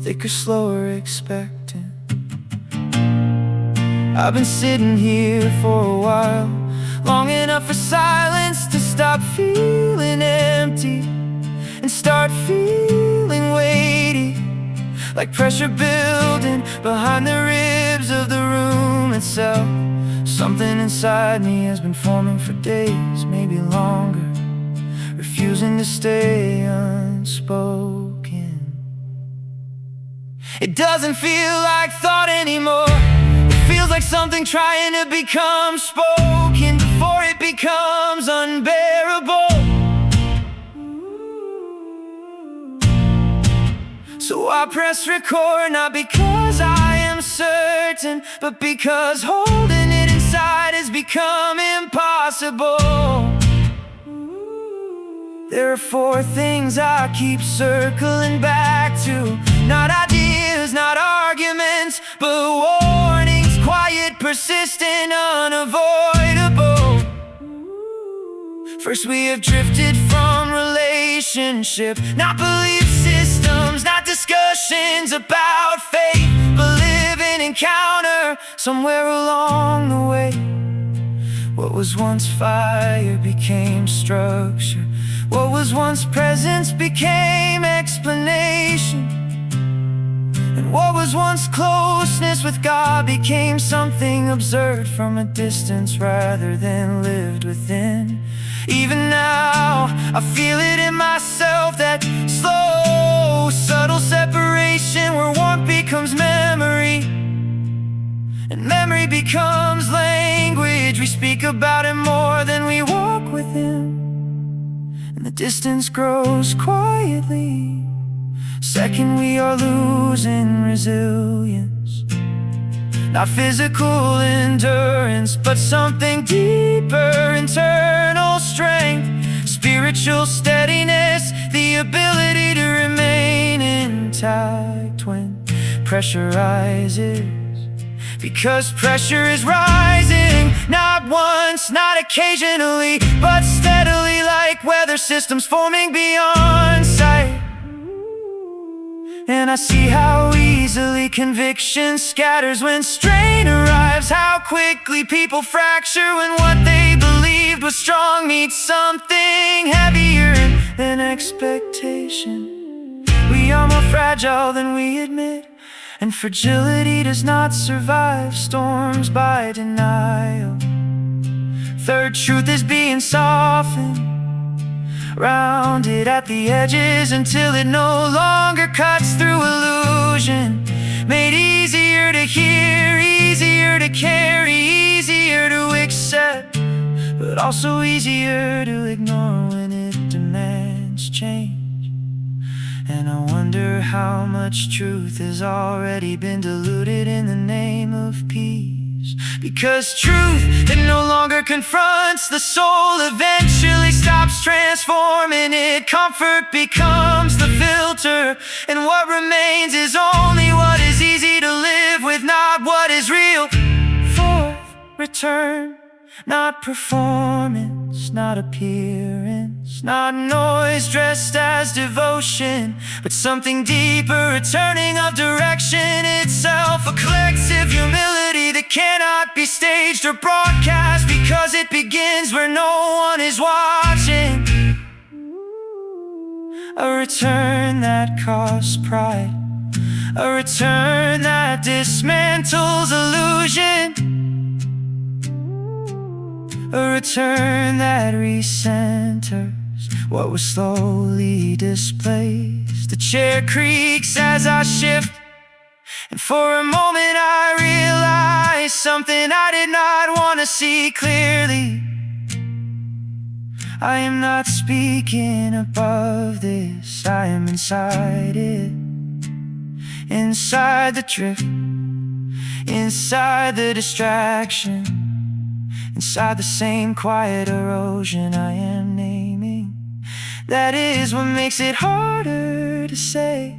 thicker, slower, expectant. I've been sitting here for a while, long enough for silence to stop feeling empty and start feeling weighty, like pressure building behind the ribs of the room itself. Something inside me has been forming for days, maybe longer, refusing to stay unspoken. It doesn't feel like thought anymore, it feels like something trying to become spoken before it becomes unbearable. So I press record, not because I am certain, but because holding it inside has become impossible. There are four things I keep circling back to, not ideas, not arguments, but warnings, quiet, persistent, unavoidable. First we have drifted from relationship, not belief systems, not discussions about faith, but live in encounter somewhere along the way. What was once fire became structure, what was once presence became explanation, and what was once closeness with God became something observed from a distance rather than lived within. Even now, I feel it in myself, that slow, subtle separation where warmth becomes memory, and memory becomes language. message, we speak about him more than we walk with him. And the distance grows quietly. Second, we are losing resilience. Not physical endurance, but something deeper, internal strength, spiritual steadiness, the ability to remain intact when pressure rises. Because pressure is rising, not once, not occasionally, but steadily, like weather systems forming beyond sight. And I see how easily conviction scatters when strain arrives, how quickly people fracture when what they believed was strong meets something heavier than expectation. We are more fragile than we admit, and fragility does not survive storms by denial. Third, truth is being softened, rounded at the edges until it no longer cuts through illusion. Made easier to hear, easier to carry, easier to accept, but also easier to ignore when it demands change. And I wonder how much truth has already been diluted in the name of peace. Because truth that no longer confronts the soul eventually stops transforming it. Comfort becomes the filter, and what remains is only what is easy to live with, not what is real. Fourth, return, not performance, not appearance, not noise dressed as devotion, but something deeper, a turning of direction itself, a collective humility that cannot be staged or broadcast, because it begins where no one is watching. A return that costs pride, a return that dismantles illusion, a return that recenters what was slowly displaced. The chair creaks as I shift, and for a moment I realize something I did not want to see clearly. I am not speaking above this, I am inside it. Inside the drift, inside the distraction, inside the same quiet erosion I am naming. That is what makes it harder to say,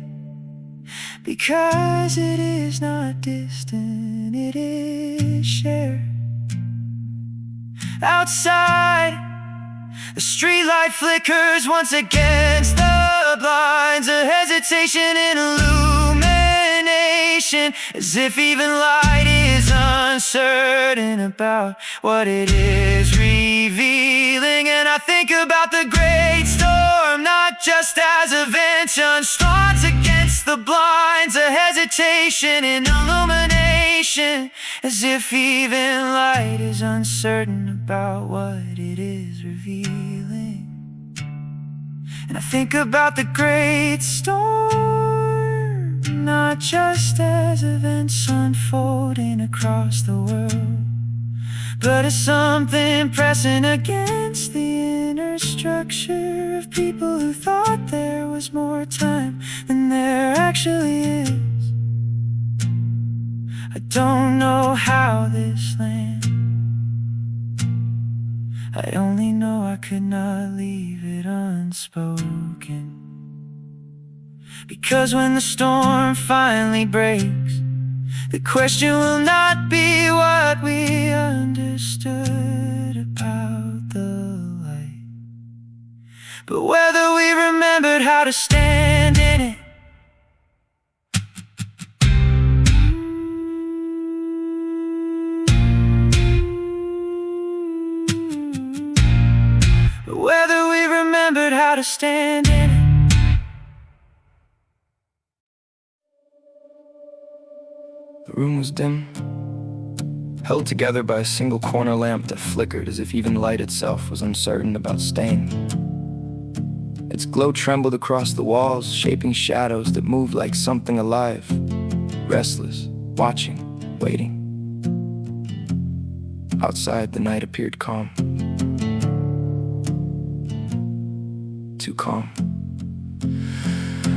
because it is not distant, it is shared. Outside, the streetlight flickers once against the blinds, a hesitation and illumination, as if even light is uncertain about what it is revealing. And I think about the great storm, not just as a vengeance, starts against the blinds, a hesitation and illumination, as if even light is uncertain about what it is revealing. And I think about the great storm, not just as events unfolding across the world, but as something pressing against the inner structure of people who thought there was more time than there actually is. I don't know how this lands, I only know I could not leave it unspoken. Because when the storm finally breaks, the question will not be what we understood about the light, but whether we remembered how to stand in it. But whether we remembered how to stand in it. The room was dim, held together by a single corner lamp that flickered as if even light itself was uncertain about staying. Its glow trembled across the walls, shaping shadows that moved like something alive, restless, watching, waiting. Outside, the night appeared calm. Too calm.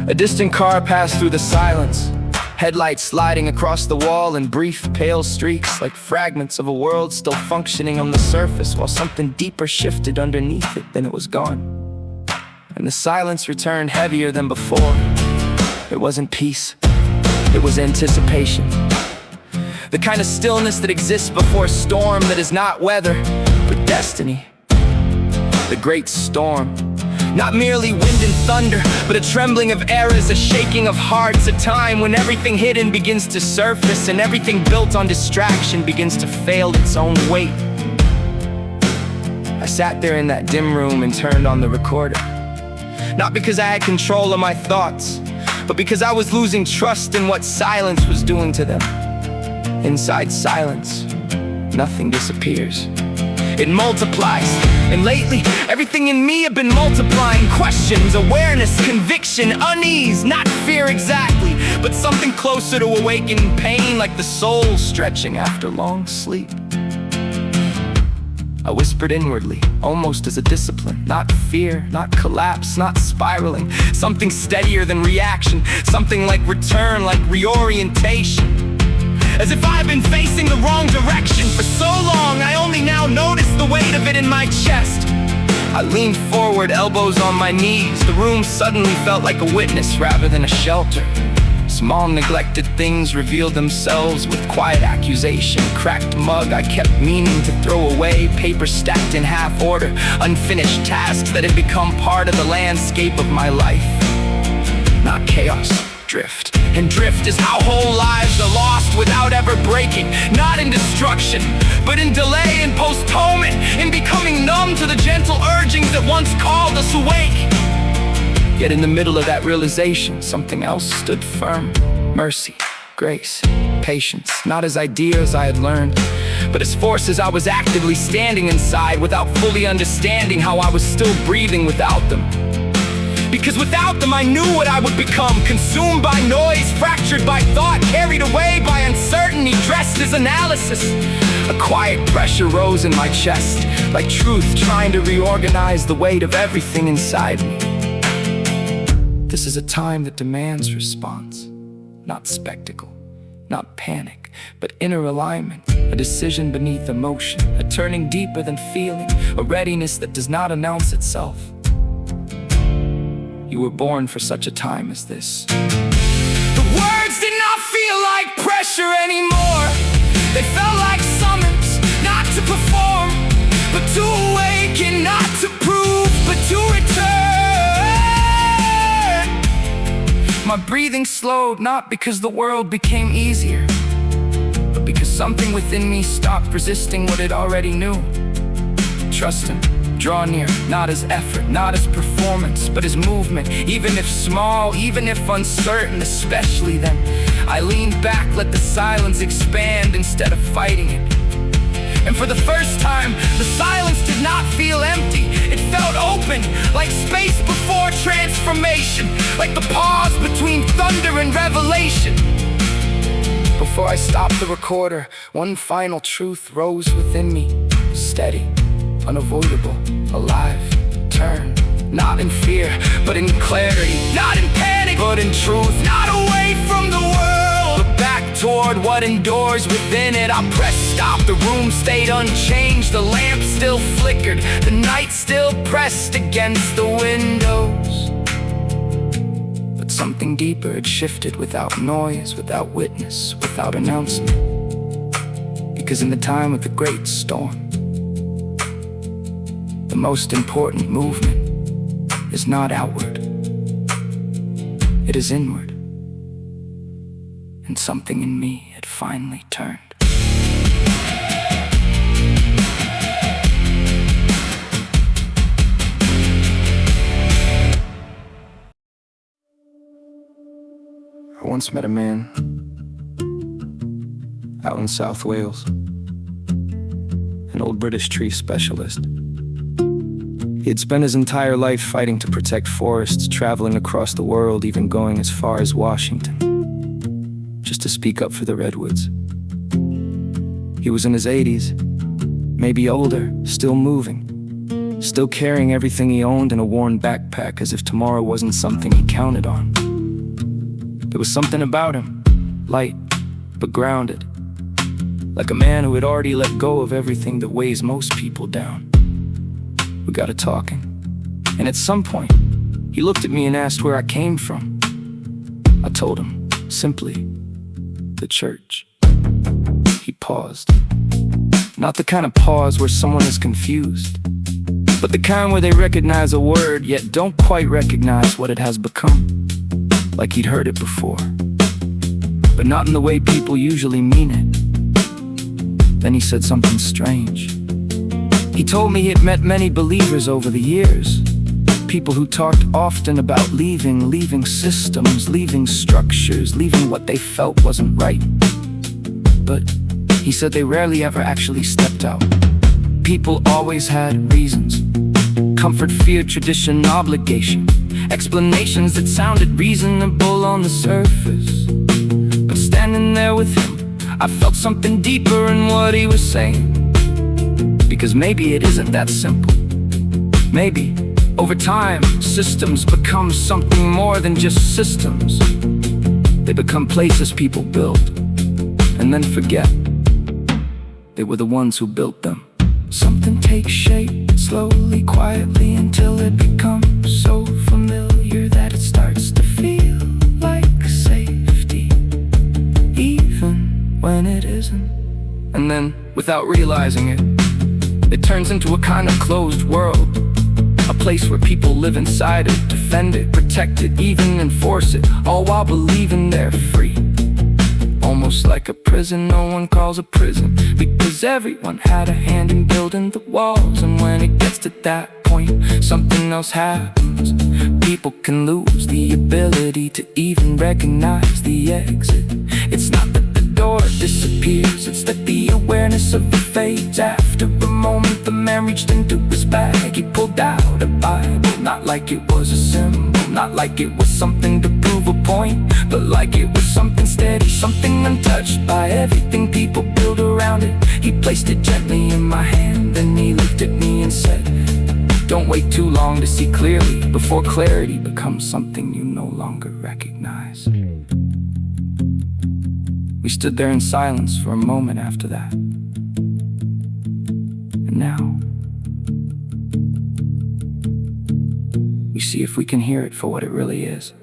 A distant car passed through the silence, headlights sliding across the wall in brief, pale streaks, like fragments of a world still functioning on the surface, while something deeper shifted underneath it. Then it was gone, and the silence returned heavier than before. It wasn't peace, it was anticipation. The kind of stillness that exists before a storm that is not weather, but destiny. The great storm. Not merely wind and thunder, but a trembling of eras, a shaking of hearts, a time when everything hidden begins to surface and everything built on distraction begins to fail its own weight. I sat there in that dim room and turned on the recorder. Not because I had control of my thoughts, but because I was losing trust in what silence was doing to them. Inside silence, nothing disappears. It multiplies, and lately, everything in me had been multiplying. Questions, awareness, conviction, unease. Not fear exactly, but something closer to awakening pain, like the soul stretching after long sleep. I whispered inwardly, almost as a discipline. Not fear, not collapse, not spiraling. Something steadier than reaction, something like return, like reorientation. As if I've been facing the wrong direction for so long, I only now notice the weight of it in my chest. I leaned forward, elbows on my knees. The room suddenly felt like a witness rather than a shelter. Small neglected things revealed themselves with quiet accusation. Cracked mug I kept meaning to throw away. Paper stacked in half order. Unfinished tasks that had become part of the landscape of my life. Not chaos, drift. And drift is how whole lives are lost without ever breaking. Not in destruction, but in delay and postponement, in becoming numb to the gentle urgings that once called us awake. Yet in the middle of that realization, something else stood firm. Mercy, grace, patience, not as ideas I had learned, but as forces I was actively standing inside without fully understanding how I was still breathing without them. Because without them I knew what I would become. Consumed by noise, fractured by thought, carried away by uncertainty, dressed as analysis. A quiet pressure rose in my chest, like truth trying to reorganize the weight of everything inside me. This is a time that demands response, not spectacle, not panic, but inner alignment. A decision beneath emotion, a turning deeper than feeling, a readiness that does not announce itself. You were born for such a time as this. The words did not feel like pressure anymore. They felt like summons, not to perform, but to awaken, not to prove, but to return. My breathing slowed, not because the world became easier, but because something within me stopped resisting what it already knew. Trust him. Draw near, not as effort, not as performance, but as movement. Even if small, even if uncertain, especially then. I leaned back, let the silence expand instead of fighting it. And for the first time, the silence did not feel empty. It felt open, like space before transformation, like the pause between thunder and revelation. Before I stopped the recorder, one final truth rose within me, steady, unavoidable, alive. Turn, not in fear, but in clarity. Not in panic, but in truth. Not away from the world, but back toward what endures within it. I pressed stop, the room stayed unchanged. The lamp still flickered, the night still pressed against the windows. But something deeper had shifted without noise, without witness, without announcement. Because in the time of the great storm, the most important movement is not outward, it is inward. And something in me had finally turned. I once met a man out in South Wales, an old British tree specialist. He had spent his entire life fighting to protect forests, traveling across the world, even going as far as Washington, just to speak up for the redwoods. He was in his 80s, maybe older, still moving, still carrying everything he owned in a worn backpack as if tomorrow wasn't something he counted on. There was something about him, light, but grounded, like a man who had already let go of everything that weighs most people down. We got to talking, and at some point, he looked at me and asked where I came from. I told him, simply, the church. He paused. Not the kind of pause where someone is confused, but the kind where they recognize a word, yet don't quite recognize what it has become. Like he'd heard it before, but not in the way people usually mean it. Then he said something strange. He told me he had met many believers over the years, people who talked often about leaving systems, leaving structures, leaving what they felt wasn't right. But he said they rarely ever actually stepped out. People always had reasons: comfort, fear, tradition, obligation, explanations that sounded reasonable on the surface. But standing there with him, I felt something deeper in what he was saying. Because maybe it isn't that simple. Maybe, over time, systems become something more than just systems. They become places people build, and then forget they were the ones who built them. Something takes shape, slowly, quietly, until it becomes so familiar that it starts to feel like safety, even when it isn't. And then, without realizing it turns into a kind of closed world, a place where people live inside it, defend it, protect it, even enforce it, all while believing they're free. Almost like a prison no one calls a prison, because everyone had a hand in building the walls. And when it gets to that point, something else happens. People can lose the ability to even recognize the exit. It's not that the door disappears, it's that the awareness of it fades. After a moment, the man reached into his bag. He pulled out a Bible, not like it was a symbol, not like it was something to prove a point, but like it was something steady, something untouched by everything people build around it. He placed it gently in my hand, then he looked at me and said, "Don't wait too long to see clearly, before clarity becomes something you no longer recognize." We stood there in silence for a moment after that. And now, we see if we can hear it for what it really is.